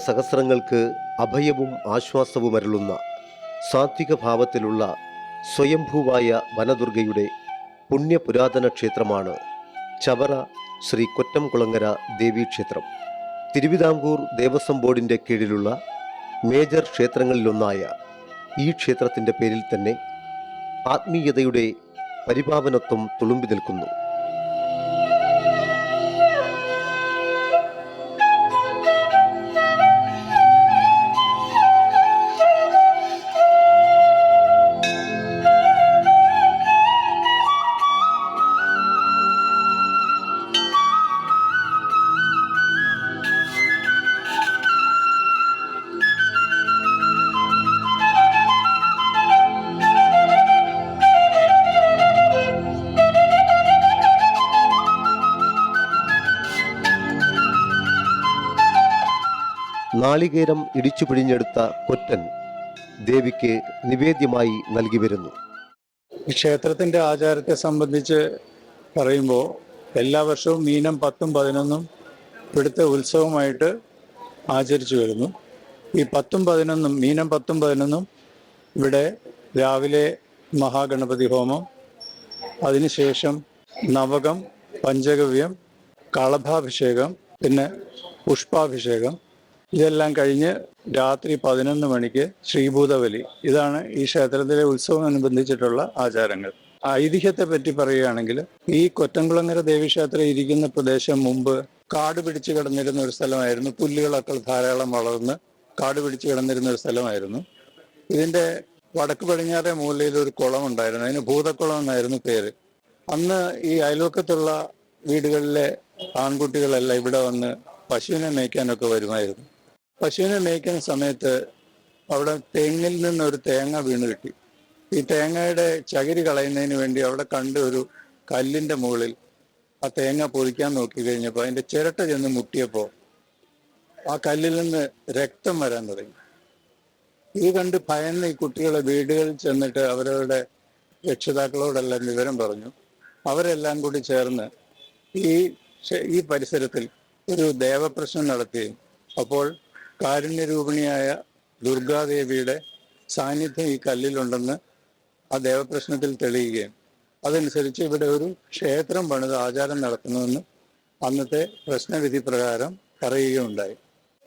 ഭക്തസഹസ്രങ്ങൾക്ക് അഭയവും ആശ്വാസവുമരുളുന്ന സാത്വിക ഭാവത്തിലുള്ള സ്വയംഭൂവായ വനദുർഗയുടെ പുണ്യപുരാതന ക്ഷേത്രമാണ് ചവറ ശ്രീ കൊറ്റംകുളങ്ങര ദേവീക്ഷേത്രം. തിരുവിതാംകൂർ ദേവസ്വം ബോർഡിൻ്റെ കീഴിലുള്ള മേജർ ക്ഷേത്രങ്ങളിലൊന്നായ ഈ ക്ഷേത്രത്തിൻ്റെ പേരിൽ തന്നെ ആത്മീയതയുടെ പരിപാവനത്വം തുളുമ്പി നിൽക്കുന്നു. നാളികേരം ഇടിച്ചു പിഴിഞ്ഞെടുത്ത കൊറ്റൻ ദേവിക്ക് നിവേദ്യമായി നൽകി വരുന്നു. ക്ഷേത്രത്തിൻ്റെ ആചാരത്തെ സംബന്ധിച്ച് പറയുമ്പോൾ എല്ലാ വർഷവും മീനം 10ഉം 11ഉം ഇവിടുത്തെ ഉത്സവമായിട്ട് ആചരിച്ചു വരുന്നു. ഈ 10ഉം 11ഉം മീനം 10ഉം 11ഉം ഇവിടെ രാവിലെ മഹാഗണപതി ഹോമം, അതിനുശേഷം നവകം, പഞ്ചഗവ്യം, കളഭാഭിഷേകം, പിന്നെ പുഷ്പാഭിഷേകം, ഇതെല്ലാം കഴിഞ്ഞ് രാത്രി 11 മണിക്ക് ശ്രീഭൂതബലി. ഇതാണ് ഈ ക്ഷേത്രത്തിലെ ഉത്സവമനുബന്ധിച്ചിട്ടുള്ള ആചാരങ്ങൾ. ഐതിഹ്യത്തെ പറ്റി പറയുകയാണെങ്കിൽ ഈ കൊറ്റംകുളങ്ങര ദേവീക്ഷേത്രം ഇരിക്കുന്ന പ്രദേശം മുമ്പ് കാട് പിടിച്ചു കിടന്നിരുന്ന ഒരു സ്ഥലമായിരുന്നു. പുല്ലുകളൊക്കെ ധാരാളം വളർന്ന് കാട് പിടിച്ചു കിടന്നിരുന്ന ഒരു സ്ഥലമായിരുന്നു. ഇതിന്റെ വടക്ക് പടിഞ്ഞാറേ മൂലയിൽ ഒരു കുളം ഉണ്ടായിരുന്നു. അതിന് ഭൂതക്കുളം എന്നായിരുന്നു പേര്. അന്ന് ഈ അയൽവക്കത്തുള്ള വീടുകളിലെ ആൺകുട്ടികളെല്ലാം ഇവിടെ വന്ന് പശുവിനെ മേയ്ക്കാനൊക്കെ വരുമായിരുന്നു. പശുവിനെ മേയ്ക്കുന്ന സമയത്ത് അവിടെ തെങ്ങിൽ നിന്നൊരു തേങ്ങ വീണ് കിട്ടി. ഈ തേങ്ങയുടെ ചകിരി കളയുന്നതിന് വേണ്ടി അവിടെ കണ്ട് ഒരു കല്ലിൻ്റെ മുകളിൽ ആ തേങ്ങ പൊതിക്കാൻ നോക്കി കഴിഞ്ഞപ്പോൾ അതിൻ്റെ ചിരട്ട ചെന്ന് മുട്ടിയപ്പോൾ ആ കല്ലിൽ നിന്ന് രക്തം വരാൻ തുടങ്ങി. ഇത് കണ്ട് ഭയന്ന് ഈ കുട്ടികളെ വീടുകളിൽ ചെന്നിട്ട് അവരവരുടെ രക്ഷിതാക്കളോടെല്ലാം വിവരം പറഞ്ഞു. അവരെല്ലാം കൂടി ചേർന്ന് ഈ പരിസരത്തിൽ ഒരു ദേവപ്രശ്നം നടത്തുകയും അപ്പോൾ കാരുണ്യരൂപിണിയായ ദുർഗാദേവിയുടെ സാന്നിധ്യം ഈ കല്ലിലുണ്ടെന്ന് ആ ദേവപ്രശ്നത്തിൽ തെളിയുകയും അതനുസരിച്ച് ഇവിടെ ഒരു ക്ഷേത്രം പണിത് ആചാരം നടത്തുന്നുവെന്ന് അന്നത്തെ പ്രശ്നവിധി പ്രകാരം പറയുകയുണ്ടായി.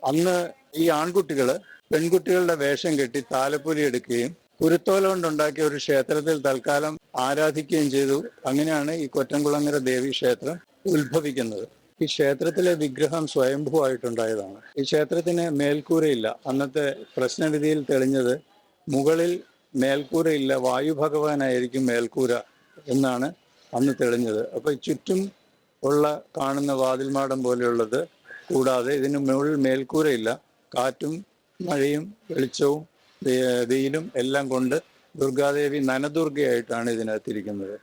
അന്ന് ഈ ആൺകുട്ടികൾ പെൺകുട്ടികളുടെ വേഷം കെട്ടി താലപ്പൊലി എടുക്കുകയും കുരുത്തോല കൊണ്ടുണ്ടാക്കിയ ഒരു ക്ഷേത്രത്തിൽ തൽക്കാലം ആരാധിക്കുകയും ചെയ്തു. അങ്ങനെയാണ് ഈ കൊറ്റംകുളങ്ങര ദേവി ക്ഷേത്രം ഉത്ഭവിക്കുന്നത്. ഈ ക്ഷേത്രത്തിലെ വിഗ്രഹം സ്വയംഭൂവായിട്ടുണ്ടായതാണ്. ഈ ക്ഷേത്രത്തിന് മേൽക്കൂരയില്ല. അന്നത്തെ പ്രശ്നവിധിയിൽ തെളിഞ്ഞത് മുകളിൽ മേൽക്കൂരയില്ല, വായു ഭഗവാനായിരിക്കും മേൽക്കൂര എന്നാണ് അന്ന് തെളിഞ്ഞത്. അപ്പോൾ ചുറ്റും ഉള്ള കാണുന്ന വാതിൽമാടം പോലെയുള്ളത് കൂടാതെ ഇതിന് മുകളിൽ മേൽക്കൂരയില്ല. കാറ്റും മഴയും വെളിച്ചവും വെയിലും എല്ലാം കൊണ്ട് ദുർഗാദേവി നനദുർഗയായിട്ടാണ് ഇതിനകത്തിരിക്കുന്നത്.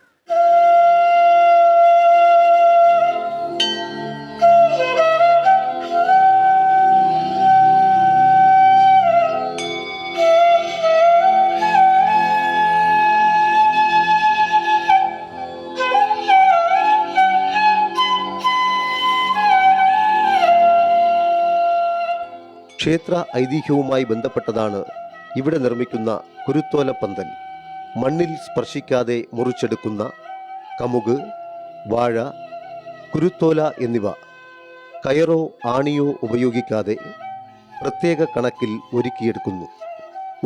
ക്ഷേത്ര ഐതിഹ്യവുമായി ബന്ധപ്പെട്ടതാണ് ഇവിടെ നിർമ്മിക്കുന്ന കുരുത്തോല പന്തൽ. മണ്ണിൽ സ്പർശിക്കാതെ മുറിച്ചെടുക്കുന്ന കമുക്, വാഴ, കുരുത്തോല എന്നിവ കയറോ ആണിയോ ഉപയോഗിക്കാതെ പ്രത്യേക കണക്കിൽ ഒരുക്കിയെടുക്കുന്നു.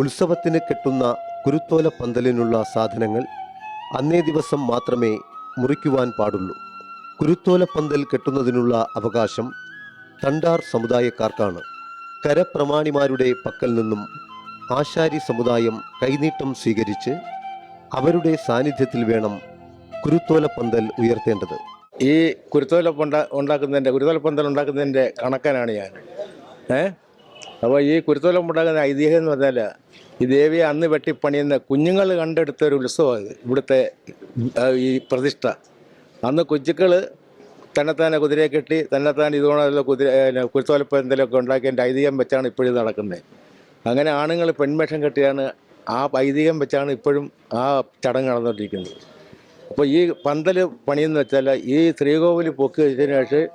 ഉത്സവത്തിന് കെട്ടുന്ന കുരുത്തോല പന്തലിനുള്ള സാധനങ്ങൾ അന്നേ ദിവസം മാത്രമേ മുറിക്കുവാൻ പാടുള്ളൂ. കുരുത്തോല പന്തൽ കെട്ടുന്നതിനുള്ള അവകാശം തണ്ടാർ സമുദായക്കാർക്കാണ്. കരപ്രമാണിമാരുടെ പക്കൽ നിന്നും ആശാരി സമുദായം കൈനീട്ടം സ്വീകരിച്ച് അവരുടെ സാന്നിധ്യത്തിൽ വേണം കുരുത്തോല പന്തൽ ഉയർത്തേണ്ടത്. ഈ കുരുത്തോല പന്തൽ ഉണ്ടാക്കുന്നതിൻ്റെ കണക്കനാണ് ഞാൻ. അപ്പോൾ ഈ കുരുത്തോല ഉണ്ടാക്കുന്ന ഐതിഹ്യം എന്ന് പറഞ്ഞാൽ ഈ ദേവിയെ അന്ന് വെട്ടിപ്പണിയുന്ന കുഞ്ഞുങ്ങൾ കണ്ടെടുത്ത ഒരു ഉത്സവമാണ് ഇവിടുത്തെ ഈ പ്രതിഷ്ഠ. അന്ന് കൊച്ചുക്കൾ തന്നെത്താനെ കുതിരയെ കെട്ടി തന്നെത്താൻ ഇതുകൊണ്ടുള്ള കുരുത്തോല പന്തലൊക്കെ ഉണ്ടാക്കിയതിൻ്റെ ഐതിഹ്യം വെച്ചാണ് ഇപ്പോഴും നടക്കുന്നത്. അങ്ങനെ ആണുങ്ങൾ പെൺവേഷം കെട്ടിയാണ് ആ ഐതിഹ്യം വെച്ചാണ് ഇപ്പോഴും ആ ചടങ്ങ് നടന്നുകൊണ്ടിരിക്കുന്നത്. അപ്പോൾ ഈ പന്തൽ പണിയെന്ന് വെച്ചാൽ ഈ ശ്രീകോവിൽ പൊക്കി വെച്ചതിന് ശേഷം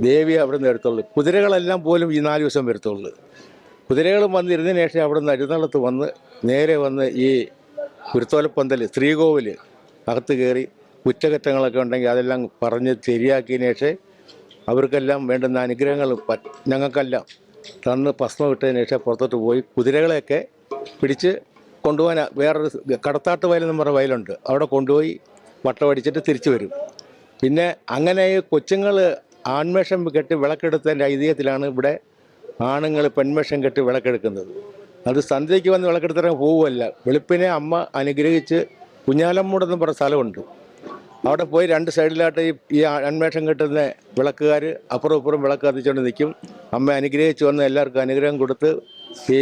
ദേവി അവിടെ നിന്ന് എടുത്തുള്ളൂ. കുതിരകളെല്ലാം പോലും ഈ 4 ദിവസം വരത്തുള്ളൂ. കുതിരകളും വന്നിരുന്നതിന് ശേഷം അവിടെ നിന്ന് എഴുന്നള്ളത്ത് വന്ന് നേരെ വന്ന് ഈ കുരുത്തോലപ്പന്തൽ ശ്രീകോവിൽ അകത്ത് കയറി കുറ്റകറ്റങ്ങളൊക്കെ ഉണ്ടെങ്കിൽ അതെല്ലാം പറഞ്ഞ് ശരിയാക്കിയതിന് ശേഷം അവർക്കെല്ലാം വേണ്ടുന്ന അനുഗ്രഹങ്ങൾ ഞങ്ങൾക്കെല്ലാം തന്ന് ഭസ്മം ഇട്ടതിന് ശേഷം പുറത്തോട്ട് പോയി കുതിരകളെയൊക്കെ പിടിച്ച് കൊണ്ടുപോകാൻ വേറൊരു കടത്താട്ട് വയലെന്ന് പറഞ്ഞ വയലുണ്ട്, അവിടെ കൊണ്ടുപോയി വട്ടമടിച്ചിട്ട് തിരിച്ചു വരും. പിന്നെ അങ്ങനെ ഈ കൊച്ചുങ്ങൾ ആൺവേഷം കെട്ടി വിളക്കെടുത്തതിൻ്റെ ഐതിഹ്യത്തിലാണ് ഇവിടെ ആണുങ്ങൾ പെൺവേഷം കെട്ടി വിളക്കെടുക്കുന്നത്. അത് സന്ധ്യയ്ക്ക് വന്ന് വിളക്കെടുത്തിറങ്ങി പോവുമല്ല, വെളുപ്പിനെ അമ്മ അനുഗ്രഹിച്ച് കുഞ്ഞാലമ്മൂടെന്ന് പറഞ്ഞ സ്ഥലമുണ്ട്, അവിടെ പോയി 2 സൈഡിലായിട്ട് ഈ അന്വേഷണം കിട്ടുന്ന വിളക്കുകാർ അപ്പുറം ഇപ്പുറം വിളക്ക് കത്തിച്ചുകൊണ്ട് നിൽക്കും. അമ്മ അനുഗ്രഹിച്ച് വന്ന് എല്ലാവർക്കും അനുഗ്രഹം കൊടുത്ത് ഈ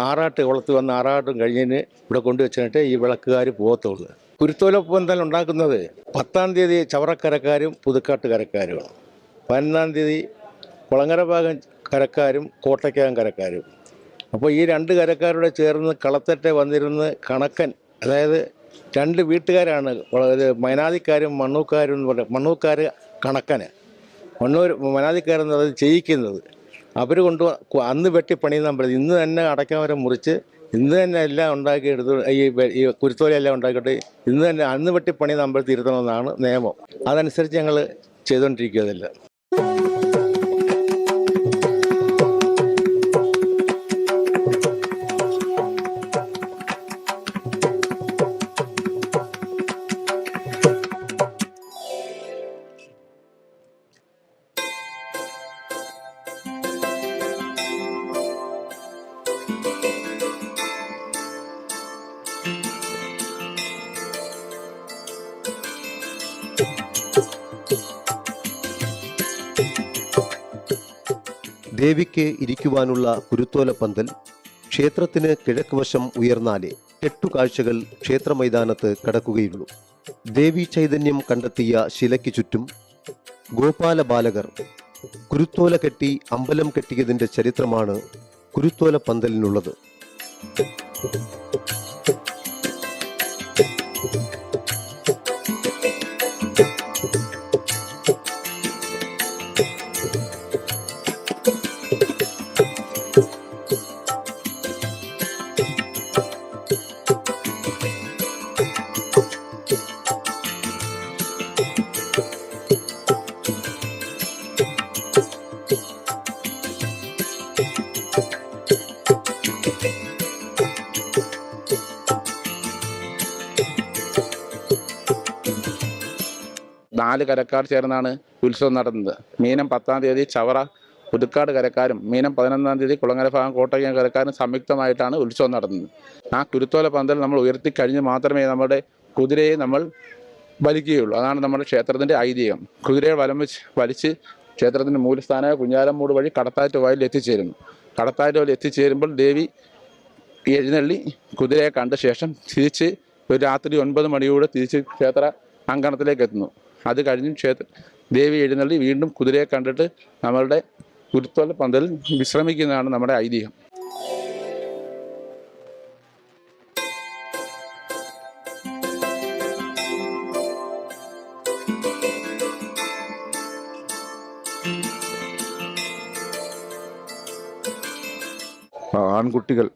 ആറാട്ട് കുളത്ത് വന്ന് ആറാട്ടും കഴിഞ്ഞതിന് ഇവിടെ കൊണ്ടുവച്ചിട്ട് ഈ വിളക്കുകാർ പോകത്തുള്ളൂ. കുരുത്തോലപ്പന്തൽ ഉണ്ടാക്കുന്നത് 10-ാം തീയതി ചവറക്കരക്കാരും പുതുക്കാട്ടുകരക്കാരുമാണ്. 11-ാം തീയതി കുളങ്ങര ഭാഗം കരക്കാരും കോട്ടയ്ക്കകം കരക്കാരും. അപ്പോൾ ഈ 2 കരക്കാരോടെ ചേർന്ന് കളത്തറ്റെ വന്നിരുന്ന് കണക്കൻ, അതായത് 2 വീട്ടുകാരാണ്, മനാദിക്കാരും മണ്ണൂക്കാരും എന്ന് പറയുന്നത്. മണ്ണൂക്കാർ കണക്കന്, മനാദിക്കാരെന്ന് പറയുന്നത് ചെയ്യിക്കുന്നത്. അവർ അന്ന് വെട്ടിപ്പണിയുന്ന അമ്പലത്തിൽ ഇന്ന് തന്നെ അടയ്ക്കാമരം മുറിച്ച് ഇന്ന് തന്നെ എല്ലാം ഉണ്ടാക്കിയെടുത്ത് ഈ കുരുത്തോലയെല്ലാം ഉണ്ടാക്കിയിട്ട് ഇന്ന് തന്നെ അന്ന് വെട്ടിപ്പണിയുന്ന അമ്പലത്തിൽ ഇരുത്തണമെന്നാണ് നിയമം. അതനുസരിച്ച് ഞങ്ങൾ ചെയ്തുകൊണ്ടിരിക്കുകയതെല്ലാം. ദേവിക്ക് ഇരിക്കുവാനുള്ള കുരുത്തോലപ്പന്തൽ ക്ഷേത്രത്തിന് കിഴക്ക് വശം ഉയർന്നാലേ കെട്ടുകാഴ്ചകൾ ക്ഷേത്രമൈതാനത്ത് കടക്കുകയുള്ളൂ. ദേവി ചൈതന്യം കണ്ടെത്തിയ ശിലയ്ക്ക് ചുറ്റും ഗോപാല ബാലകർ കുരുത്തോല കെട്ടി അമ്പലം കെട്ടിയതിൻ്റെ ചരിത്രമാണ് കുരുത്തോലപ്പന്തലിനുള്ളത്. നാല് കരക്കാർ ചേർന്നാണ് ഉത്സവം നടന്നത്. മീനം 10-ാം തീയതി ചവറ പുതുക്കാട് കരക്കാരും മീനം 11-ാം തീയതി കുളങ്ങര ഭാഗം കോട്ടയം കരക്കാരും സംയുക്തമായിട്ടാണ് ഉത്സവം നടന്നത്. ആ കുരുത്തോല പന്തൽ നമ്മൾ ഉയർത്തിക്കഴിഞ്ഞ് മാത്രമേ നമ്മുടെ കുതിരയെ നമ്മൾ വലിക്കുകയുള്ളൂ. അതാണ് നമ്മുടെ ക്ഷേത്രത്തിൻ്റെ ഐതിഹ്യം. കുതിരയെ വലിച്ച് ക്ഷേത്രത്തിൻ്റെ മൂലസ്ഥാനമായ കുഞ്ഞാലമ്മൂട് വഴി കടത്താറ്റ് വയലിൽ എത്തിച്ചേരുന്നു. കടത്താറ്റ് വയലിൽ എത്തിച്ചേരുമ്പോൾ ദേവി എഴുന്നള്ളി കുതിരയെ കണ്ട ശേഷം തിരിച്ച് ഒരു രാത്രി 9 മണിയോടെ തിരിച്ച് ക്ഷേത്ര അങ്കണത്തിലേക്ക് എത്തുന്നു. അത് കഴിഞ്ഞ് ദേവി എഴുന്നള്ളി വീണ്ടും കുതിരയെ കണ്ടിട്ട് നമ്മളുടെ കുരുത്തോല പന്തലിൽ വിശ്രമിക്കുന്നതാണ് നമ്മുടെ ഐതിഹ്യം. ആൺകുട്ടികൾ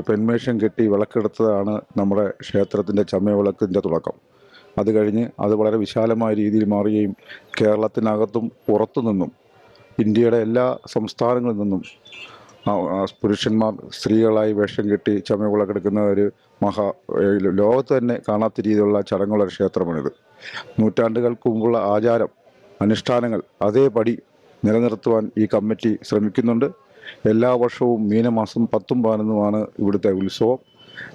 പെൺവേഷം കെട്ടി വിളക്കെടുത്തതാണ് നമ്മുടെ ക്ഷേത്രത്തിൻ്റെ ചമയവിളക്കിൻ്റെ തുടക്കം. അത് കഴിഞ്ഞ് അത് വളരെ വിശാലമായ രീതിയിൽ മാറുകയും കേരളത്തിനകത്തും പുറത്തു നിന്നും ഇന്ത്യയുടെ എല്ലാ സംസ്ഥാനങ്ങളിൽ നിന്നും പുരുഷന്മാർ സ്ത്രീകളായി വേഷം കെട്ടി ചമയവിളക്കെടുക്കുന്ന ഒരു ലോകത്ത് തന്നെ കാണാത്ത രീതിയിലുള്ള ചടങ്ങുള്ള ഒരു ക്ഷേത്രമാണിത്. നൂറ്റാണ്ടുകൾക്ക് മുമ്പുള്ള ആചാരം അനുഷ്ഠാനങ്ങൾ അതേപടി നിലനിർത്തുവാൻ ഈ കമ്മിറ്റി ശ്രമിക്കുന്നുണ്ട്. എല്ലാ വർഷവും മീനമാസം 10ഉം 11ഉമാണ് ഇവിടുത്തെ ഉത്സവം,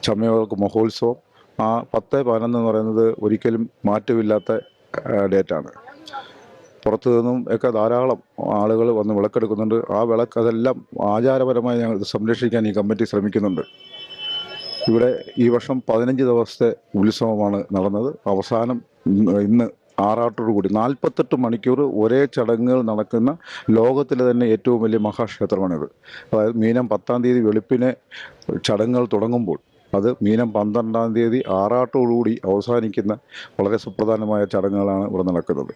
ചമയവിളക്ക് മഹോത്സവം. ആ 10, 11 എന്ന് പറയുന്നത് ഒരിക്കലും മാറ്റമില്ലാത്ത ഡേറ്റാണ്. പുറത്തു നിന്നും ഒക്കെ ധാരാളം ആളുകൾ വന്ന് വിളക്കെടുക്കുന്നുണ്ട്. ആ വിളക്ക് അതെല്ലാം ആചാരപരമായി ഞങ്ങൾ സംരക്ഷിക്കാൻ ഈ കമ്മിറ്റി ശ്രമിക്കുന്നുണ്ട്. ഇവിടെ ഈ വർഷം 15 ദിവസത്തെ ഉത്സവമാണ് നടന്നത്. അവസാനം ഇന്ന് ആറാട്ടോടുകൂടി 48 മണിക്കൂർ ഒരേ ചടങ്ങുകൾ നടക്കുന്ന ലോകത്തിലെ തന്നെ ഏറ്റവും വലിയ മഹാക്ഷേത്രമാണിത്. അതായത് മീനം 10-ാം തീയതി വെളുപ്പിനെ ചടങ്ങുകൾ തുടങ്ങുമ്പോൾ അത് മീനം 12-ാം തീയതി ആറാട്ടോടുകൂടി അവസാനിക്കുന്ന വളരെ സുപ്രധാനമായ ചടങ്ങുകളാണ് ഇവിടെ നടക്കുന്നത്.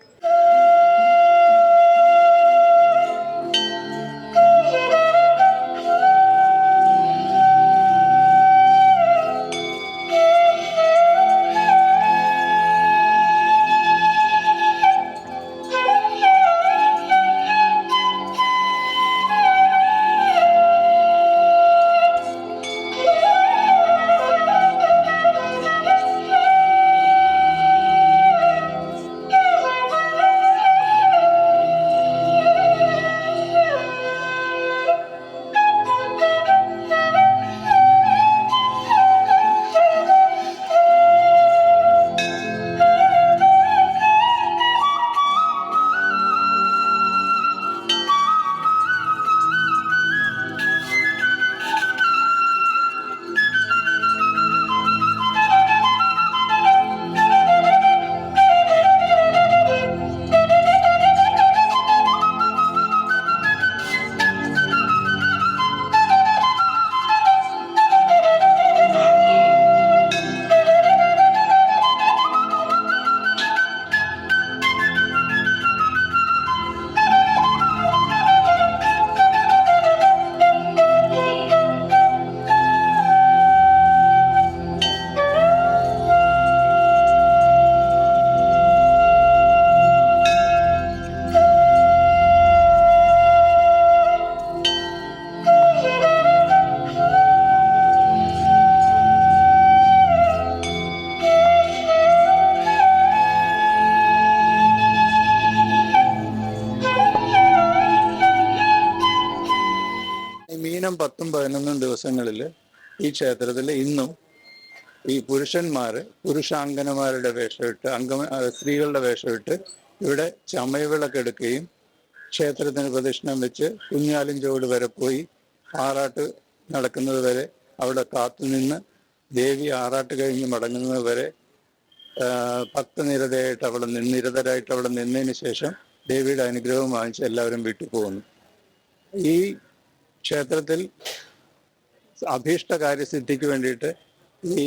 11 ദിവസങ്ങളിൽ ഈ ക്ഷേത്രത്തിൽ ഇന്നും ഈ പുരുഷാംഗനമാരുടെ വേഷമിട്ട് സ്ത്രീകളുടെ വേഷമിട്ട് ഇവിടെ ചമയവിളക്കെടുക്കുകയും ക്ഷേത്രത്തിന് പ്രദക്ഷിണം വെച്ച് കുഞ്ഞാലിൻചോട് വരെ പോയി ആറാട്ട് നടക്കുന്നത് വരെ അവിടെ കാത്തുനിന്ന് ദേവി ആറാട്ട് കഴിഞ്ഞ് മടങ്ങുന്നത് വരെ ഭക്തനിരതരായിട്ട് അവിടെ നിന്നതിന് ശേഷം ദേവിയുടെ അനുഗ്രഹം വാങ്ങിച്ച് എല്ലാവരും വീട്ടിൽ പോകുന്നു. ഈ ക്ഷേത്രത്തിൽ അഭീഷ്ട കാര്യസിദ്ധിക്ക് വേണ്ടിയിട്ട് ഈ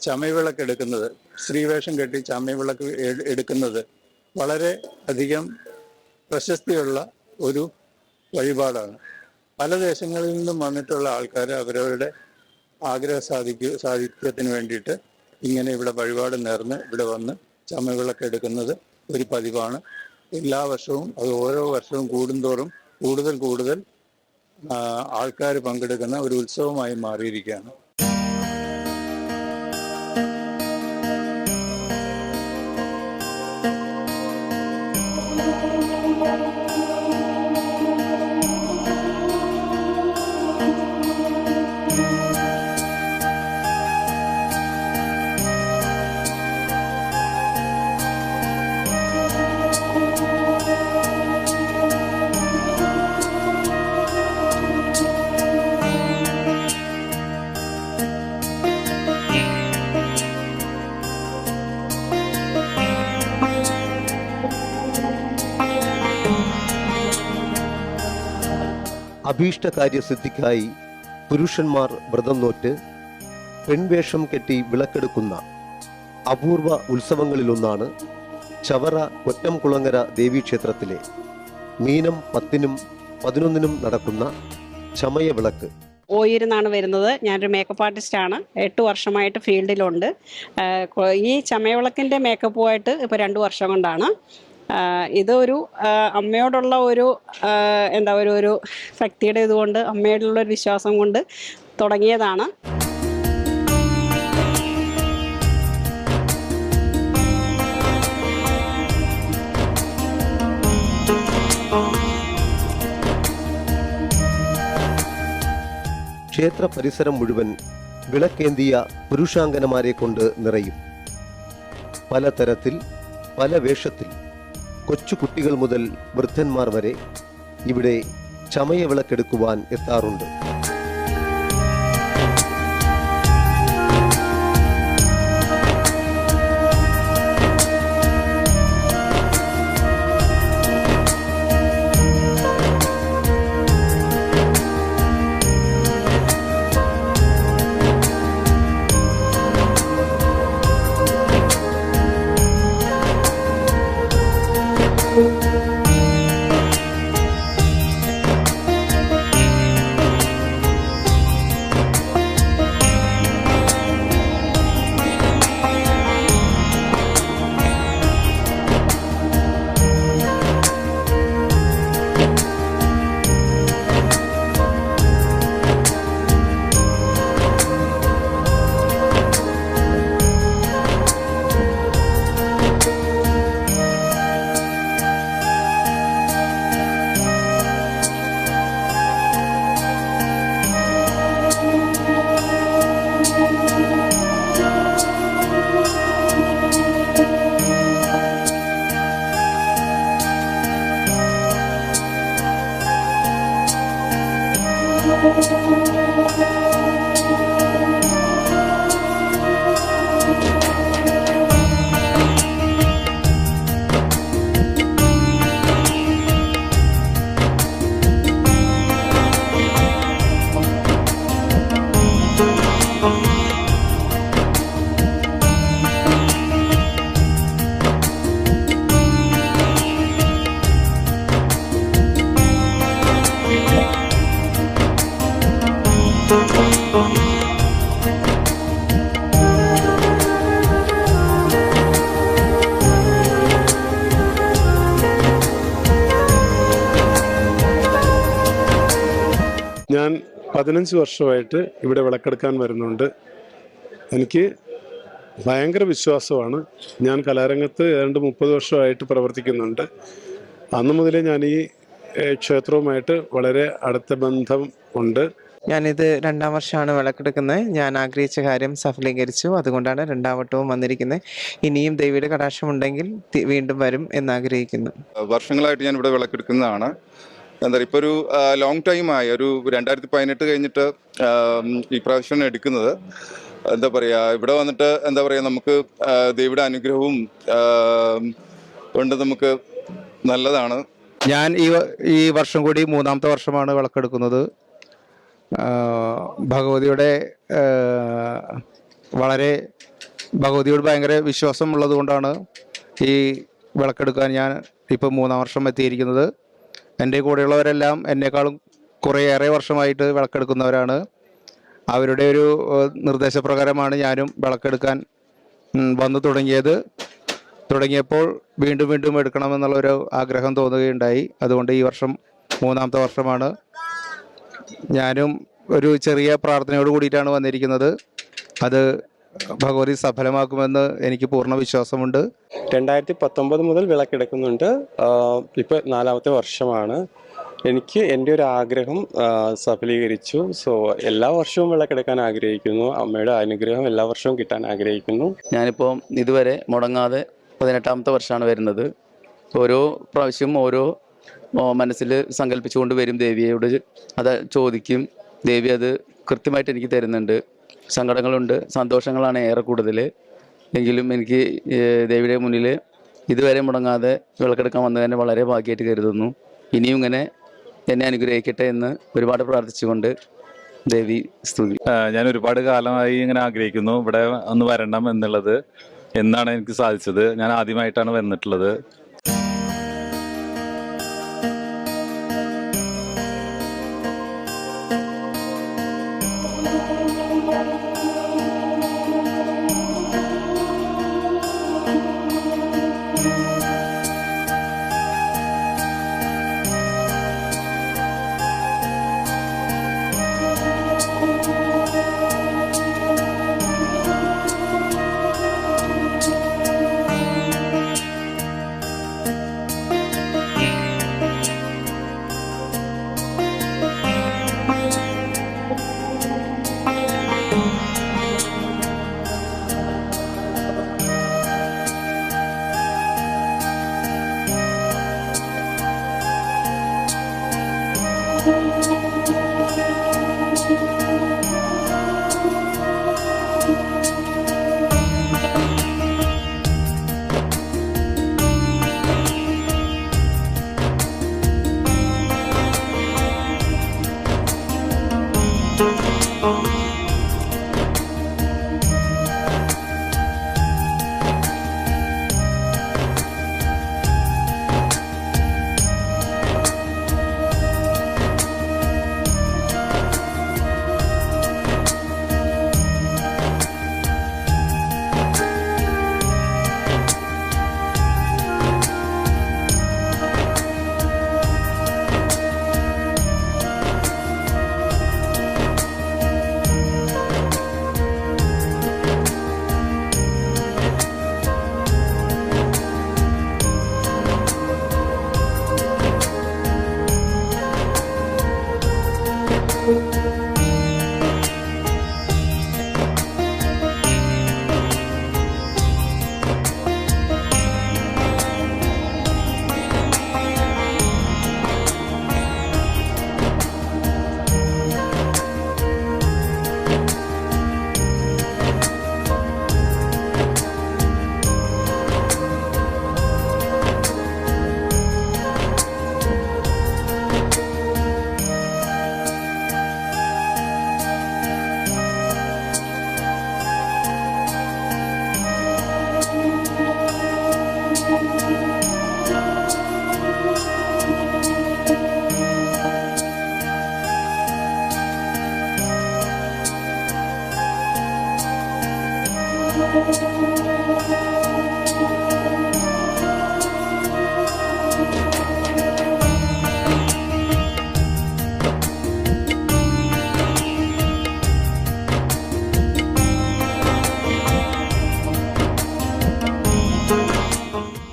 ചമയവിളക്ക് എടുക്കുന്നത്, സ്ത്രീവേഷം കെട്ടി ചമയവിളക്ക് എടുക്കുന്നത് വളരെ അധികം പ്രശസ്തിയുള്ള ഒരു വഴിപാടാണ്. പല ദേശങ്ങളിൽ നിന്നും വന്നിട്ടുള്ള ആൾക്കാർ അവരവരുടെ ആഗ്രഹ സാധിത്യത്തിന് വേണ്ടിയിട്ട് ഇങ്ങനെ ഇവിടെ വഴിപാട് നേർന്ന് ഇവിടെ വന്ന് ചമയവിളക്ക് എടുക്കുന്നത് ഒരു പതിവാണ്. എല്ലാ വർഷവും അത് ഓരോ വർഷവും കൂടുന്തോറും കൂടുതൽ ആൾക്കാർ പങ്കെടുക്കുന്ന ഒരു ഉത്സവമായി മാറിയിരിക്കുകയാണ്. അഭീഷ്ടകാര്യസിദ്ധിക്കായി പുരുഷന്മാർ വ്രതം നോറ്റ് പെൺവേഷം കെട്ടി വിളക്കെടുക്കുന്ന അപൂർവ ഉത്സവങ്ങളിലൊന്നാണ് ചവറ കൊറ്റംകുളങ്ങര ദേവീക്ഷേത്രത്തിലെ മീനം 10-നും 11-നും നടക്കുന്ന ചമയവിളക്ക്. ഓയിരുന്നാണ് വരുന്നത്. ഞാനൊരു മേക്കപ്പ് ആർട്ടിസ്റ്റാണ്. 8 വർഷമായിട്ട് ഫീൽഡിലുണ്ട്. ഈ ചമയവിളക്കിൻ്റെ മേക്കപ്പുമായിട്ട് ഇപ്പോൾ 2 വർഷം കൊണ്ടാണ്. ഇതൊരു അമ്മയോടുള്ള ഒരു ഒരു ഭക്തിയുടെ ഇതുകൊണ്ട്, അമ്മയോടുള്ള ഒരു വിശ്വാസം കൊണ്ട് തുടങ്ങിയതാണ്. ക്ഷേത്ര പരിസരം മുഴുവൻ വിളക്കേന്തിയ പുരുഷാംഗനമാരെ കൊണ്ട് നിറയും. പലതരത്തിൽ പല വേഷത്തിൽ കൊച്ചു കുട്ടികൾ മുതൽ വൃദ്ധന്മാർ വരെ ഇവിടെ ചമയവിളക്കെടുക്കുവാൻ എത്താറുണ്ട്. ഞാൻ 15 വർഷമായിട്ട് ഇവിടെ വിളക്കെടുക്കാൻ വരുന്നുണ്ട്. എനിക്ക് ഭയങ്കര വിശ്വാസമാണ്. ഞാൻ കലാരംഗത്ത് ഏതാണ്ട് 30 വർഷമായിട്ട് പ്രവർത്തിക്കുന്നുണ്ട്. അന്ന് മുതലേ ഞാൻ ഈ ക്ഷേത്രവുമായിട്ട് വളരെ അടുത്ത ബന്ധം ഉണ്ട്. ഞാനിത് 2ാം വർഷമാണ് വിളക്കെടുക്കുന്നത്. ഞാൻ ആഗ്രഹിച്ച കാര്യം സഫലീകരിച്ചു. അതുകൊണ്ടാണ് 2ാം വട്ടവും വന്നിരിക്കുന്നത്. ഇനിയും ദേവിയുടെ കടാക്ഷമുണ്ടെങ്കിൽ വീണ്ടും വരും എന്നാഗ്രഹിക്കുന്നു. വർഷങ്ങളായിട്ട് ഞാൻ ഇവിടെ വിളക്കെടുക്കുന്നതാണ്. എന്താ പറയുക, ഇപ്പോൾ ഒരു ലോങ് ടൈമായി, ഒരു 2018 കഴിഞ്ഞിട്ട് ഈ പ്രാവശ്യം എടുക്കുന്നത്. എന്താ പറയുക, ഇവിടെ വന്നിട്ട് എന്താ പറയുക, നമുക്ക് ദേവിയുടെ അനുഗ്രഹവും കൊണ്ട് നമുക്ക് നല്ലതാണ്. ഞാൻ ഈ വർഷം കൂടി 3ാമത്തെ വർഷമാണ് വിളക്കെടുക്കുന്നത്. ഭഗവതിയുടെ ഭഗവതിയോട് ഭയങ്കര വിശ്വാസമുള്ളത് കൊണ്ടാണ് ഈ വിളക്കെടുക്കാൻ ഞാൻ ഇപ്പോൾ 3ാം വർഷം എത്തിയിരിക്കുന്നത്. എൻ്റെ കൂടെയുള്ളവരെല്ലാം എന്നെക്കാളും കുറേയേറെ വർഷമായിട്ട് വിളക്കെടുക്കുന്നവരാണ്. അവരുടെ ഒരു നിർദ്ദേശപ്രകാരമാണ് ഞാനും വിളക്കെടുക്കാൻ വന്നു തുടങ്ങിയപ്പോൾ വീണ്ടും വീണ്ടും എടുക്കണമെന്നുള്ളൊരു ആഗ്രഹം തോന്നുകയുണ്ടായി. അതുകൊണ്ട് ഈ വർഷം 3ാമത്തെ വർഷമാണ്. ഞാനും ഒരു ചെറിയ പ്രാർത്ഥനയോട് കൂടിയിട്ടാണ് വന്നിരിക്കുന്നത്. അത് ഭഗവതി സഫലമാക്കുമെന്ന് എനിക്ക് പൂർണ്ണ വിശ്വാസമുണ്ട്. 2019 മുതൽ വിളക്കെടുക്കുന്നുണ്ട്. ഇപ്പോൾ 4ാമത്തെ വർഷമാണ്. എനിക്ക് എൻ്റെ ഒരു ആഗ്രഹം സഫലീകരിച്ചു. സോ എല്ലാ വർഷവും വിളക്കെടുക്കാൻ ആഗ്രഹിക്കുന്നു. അമ്മയുടെ അനുഗ്രഹം എല്ലാ വർഷവും കിട്ടാൻ ആഗ്രഹിക്കുന്നു. ഞാനിപ്പോൾ ഇതുവരെ മുടങ്ങാതെ 18ാമത്തെ വർഷമാണ് വരുന്നത്. ഓരോ പ്രാവശ്യം ഓരോ മനസ്സിൽ സങ്കല്പിച്ചുകൊണ്ട് വരും ദേവിയോട്. അത് ചോദിക്കും. ദേവി അത് കൃത്യമായിട്ട് എനിക്ക് തരുന്നുണ്ട്. സങ്കടങ്ങളുണ്ട്, സന്തോഷങ്ങളാണ് ഏറെ കൂടുതൽ. എങ്കിലും എനിക്ക് ദേവിയുടെ മുന്നിൽ ഇതുവരെ മുടങ്ങാതെ വിളക്കെടുക്കാൻ വന്നതിനെ വളരെ ഭാഗ്യമായിട്ട് കരുതുന്നു. ഇനിയും ഇങ്ങനെ എന്നെ അനുഗ്രഹിക്കട്ടെ എന്ന് ഒരുപാട് പ്രാർത്ഥിച്ചുകൊണ്ട് ദേവി സ്തുതി. ഞാൻ ഒരുപാട് കാലമായി ഇങ്ങനെ ആഗ്രഹിക്കുന്നു ഇവിടെ ഒന്ന് വരണം എന്നുള്ളത്. എന്നാണ് എനിക്ക് സാധിച്ചത്. ഞാൻ ആദ്യമായിട്ടാണ് വന്നിട്ടുള്ളത്.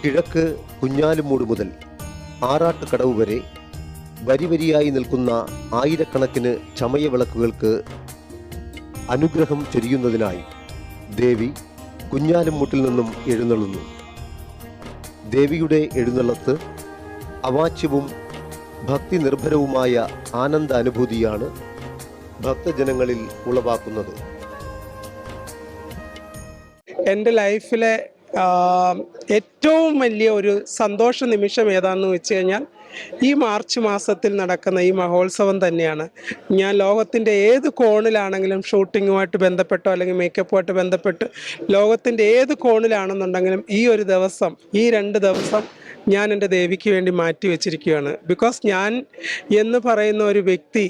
കിഴക്ക് കുഞ്ഞാലുമൂട് മുതൽ ആറാട്ടുകടവ് വരെ വരിവരിയായി നിൽക്കുന്ന ആയിരക്കണക്കിന് ചമയവിളക്കുകൾക്ക് അനുഗ്രഹം ചൊരിയുന്നതിനായി ദേവി കുഞ്ഞാലുംമൂട്ടിൽ നിന്നും എഴുന്നള്ളുന്നു. ദേവിയുടെ എഴുന്നള്ളത്ത് അവാച്യവും ഭക്തി നിർഭരവുമായ ആനന്ദ അനുഭൂതിയാണ് ഭക്തജനങ്ങളിൽ ഉളവാക്കുന്നത്. എൻ്റെ ലൈഫിലെ ഏറ്റവും വലിയ ഒരു സന്തോഷ നിമിഷം ഏതാണെന്ന് വെച്ച് കഴിഞ്ഞാൽ ഈ മാർച്ച് മാസത്തിൽ നടക്കുന്ന ഈ മഹോത്സവം തന്നെയാണ്. ഞാൻ ലോകത്തിൻ്റെ ഏത് കോണിലാണെങ്കിലും ഷൂട്ടിങ്ങുമായിട്ട് ബന്ധപ്പെട്ടോ അല്ലെങ്കിൽ മേക്കപ്പുമായിട്ട് ബന്ധപ്പെട്ട് ലോകത്തിൻ്റെ ഏത് കോണിലാണെന്നുണ്ടെങ്കിലും ഈ ഒരു ദിവസം, ഈ 2 ദിവസം ഞാൻ എൻ്റെ ദേവിക്ക് വേണ്ടി മാറ്റി വെച്ചിരിക്കുകയാണ്. ബിക്കോസ് ഞാൻ എന്ന് പറയുന്ന ഒരു വ്യക്തി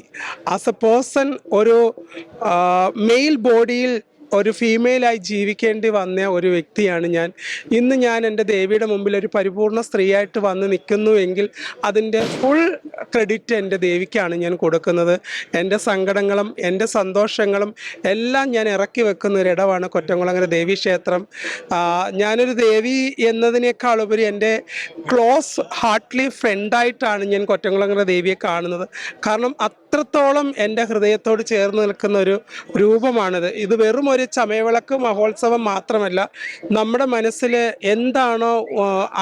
ആസ് എ പേഴ്സൺ ഒരു മെയിൽ ബോഡിയിൽ ഒരു ഫീമെയിലായി ജീവിക്കേണ്ടി വന്ന ഒരു വ്യക്തിയാണ് ഞാൻ. ഇന്ന് ഞാൻ എൻ്റെ ദേവിയുടെ മുമ്പിൽ ഒരു പരിപൂർണ സ്ത്രീയായിട്ട് വന്ന് നിൽക്കുന്നുവെങ്കിൽ അതിൻ്റെ ഫുൾ ക്രെഡിറ്റ് എൻ്റെ ദേവിക്കാണ് ഞാൻ കൊടുക്കുന്നത്. എൻ്റെ സങ്കടങ്ങളും എൻ്റെ സന്തോഷങ്ങളും എല്ലാം ഞാൻ ഇറക്കി വെക്കുന്ന ഒരിടമാണ് കൊറ്റംകുളങ്ങര ദേവീക്ഷേത്രം. ഞാനൊരു ദേവി എന്നതിനേക്കാളുപരി എൻ്റെ ക്ലോസ് ഹാർട്ട്ലി ഫ്രണ്ടായിട്ടാണ് ഞാൻ കൊറ്റംകുളങ്ങര ദേവിയെ കാണുന്നത്. കാരണം അത്രത്തോളം എൻ്റെ ഹൃദയത്തോട് ചേർന്ന് നിൽക്കുന്ന ഒരു രൂപമാണിത്. ഇത് വെറും ഒരു ചമയവിളക്ക് മഹോത്സവം മാത്രമല്ല, നമ്മുടെ മനസ്സിൽ എന്താണോ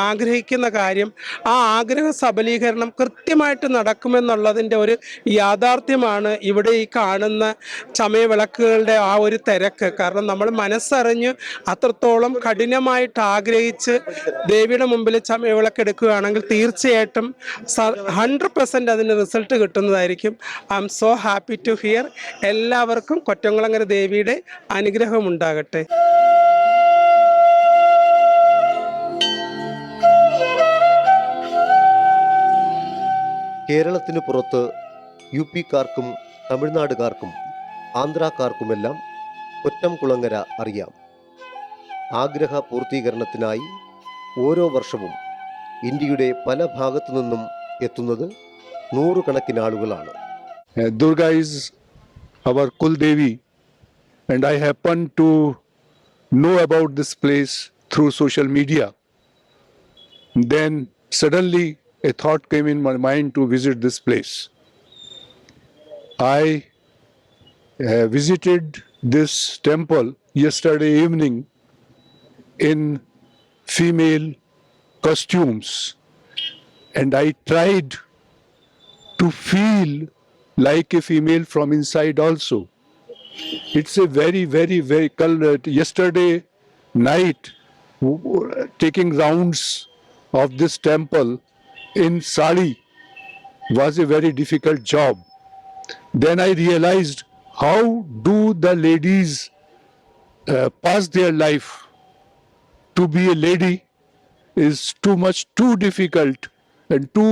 ആഗ്രഹിക്കുന്ന കാര്യം ആ ആഗ്രഹ സബലീകരണം കൃത്യമായിട്ട് നടക്കുമെന്നുള്ളതിൻ്റെ ഒരു യാഥാർത്ഥ്യമാണ് ഇവിടെ ഈ കാണുന്ന ചമയവിളക്കുകളുടെ ആ ഒരു തിരക്ക്. കാരണം നമ്മൾ മനസ്സറിഞ്ഞ് അത്രത്തോളം കഠിനമായിട്ട് ആഗ്രഹിച്ച് ദേവിയുടെ മുമ്പിൽ ചമയവിളക്ക് എടുക്കുകയാണെങ്കിൽ തീർച്ചയായിട്ടും 100% അതിന് റിസൾട്ട് കിട്ടുന്നതായിരിക്കും. I'm so happy to hear. എല്ലാവർക്കും കൊറ്റംകുളങ്ങര ദേവിയുടെ അനുഗ്രഹം ഉണ്ടാകട്ടെ. കേരളത്തിന് പുറത്ത് UP-കാർക്കും തമിഴ്നാടുകാർക്കും ആന്ധ്രാക്കാർക്കുമെല്ലാം കൊറ്റംകുളങ്ങര അറിയാം. ആഗ്രഹ പൂർത്തീകരണത്തിനായി ഓരോ വർഷവും ഇന്ത്യയുടെ പല ഭാഗത്തു നിന്നും എത്തുന്നത് 100 കണക്കിന് ആളുകളാണ്. Durga is our Kuldevi, and I happen to know about this place through social media. Then suddenly a thought came in my mind to visit this place. I visited this temple yesterday evening in female costumes, and I tried to feel like a female from inside also. It's a very, very, very cold. Yesterday night, taking rounds of this temple in sari was a very difficult job. Then I realized how do the ladies pass their life. To be a lady is too difficult, and to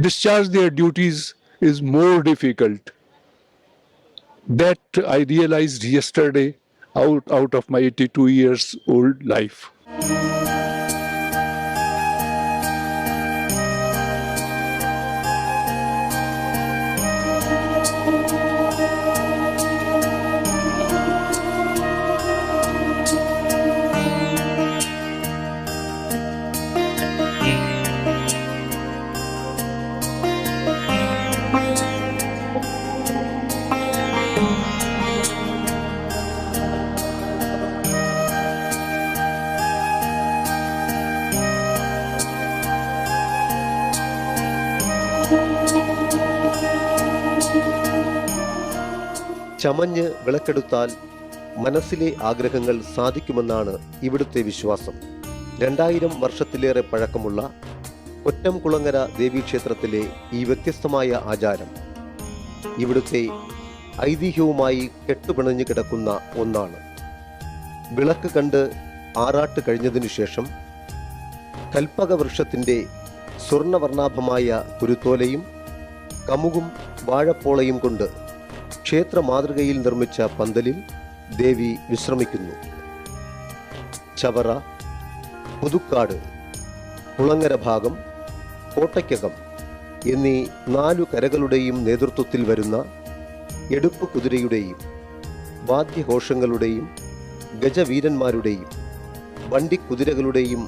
discharge their duties is more difficult. That I realized yesterday out of my 82 years old life. ചമഞ്ഞ് വിളക്കെടുത്താൽ മനസ്സിലെ ആഗ്രഹങ്ങൾ സാധിക്കുമെന്നാണ് ഇവിടുത്തെ വിശ്വാസം. 2000 വർഷത്തിലേറെ പഴക്കമുള്ള കൊറ്റംകുളങ്ങര ദേവീക്ഷേത്രത്തിലെ ഈ വ്യത്യസ്തമായ ആചാരം ഇവിടുത്തെ ഐതിഹ്യവുമായി കെട്ടുപിണഞ്ഞു കിടക്കുന്ന ഒന്നാണ്. വിളക്ക് കണ്ട് ആറാട്ട് കഴിഞ്ഞതിനു ശേഷം കൽപ്പകവൃക്ഷത്തിൻ്റെ സ്വർണവർണ്ണാഭമായ കുരുത്തോലയും കമുകും വാഴപ്പോളയും കൊണ്ട് ക്ഷേത്ര മാതൃകയിൽ നിർമ്മിച്ച പന്തലിൽ ദേവി വിശ്രമിക്കുന്നു. ചവറ, പുതുക്കാട്, കുളങ്ങര ഭാഗം, കോട്ടയ്ക്കകം എന്നീ 4 കരകളുടെയും നേതൃത്വത്തിൽ വരുന്ന എടുപ്പ് കുതിരയുടെയും വാദ്യഘോഷങ്ങളുടെയും ഗജവീരന്മാരുടെയും വണ്ടിക്കുതിരകളുടെയും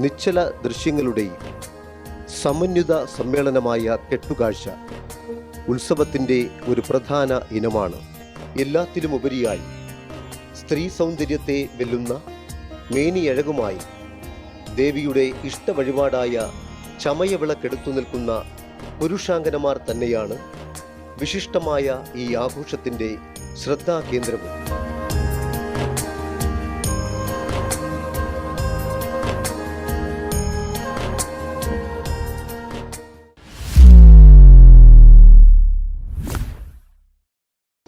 നിശ്ചല ദൃശ്യങ്ങളുടെയും സമന്വിത സമ്മേളനമായ കെട്ടുകാഴ്ച ഉത്സവത്തിൻ്റെ ഒരു പ്രധാന ഇനമാണ്. എല്ലാത്തിലുമുപരിയായി സ്ത്രീ സൗന്ദര്യത്തെ വെല്ലുന്ന മേനിയഴകുമായി ദേവിയുടെ ഇഷ്ടവഴിപാടായ ചമയവിളക്കെടുത്തു നിൽക്കുന്ന പുരുഷാംഗനമാർ തന്നെയാണ് വിശിഷ്ടമായ ഈ ആഘോഷത്തിൻ്റെ ശ്രദ്ധാകേന്ദ്രവും.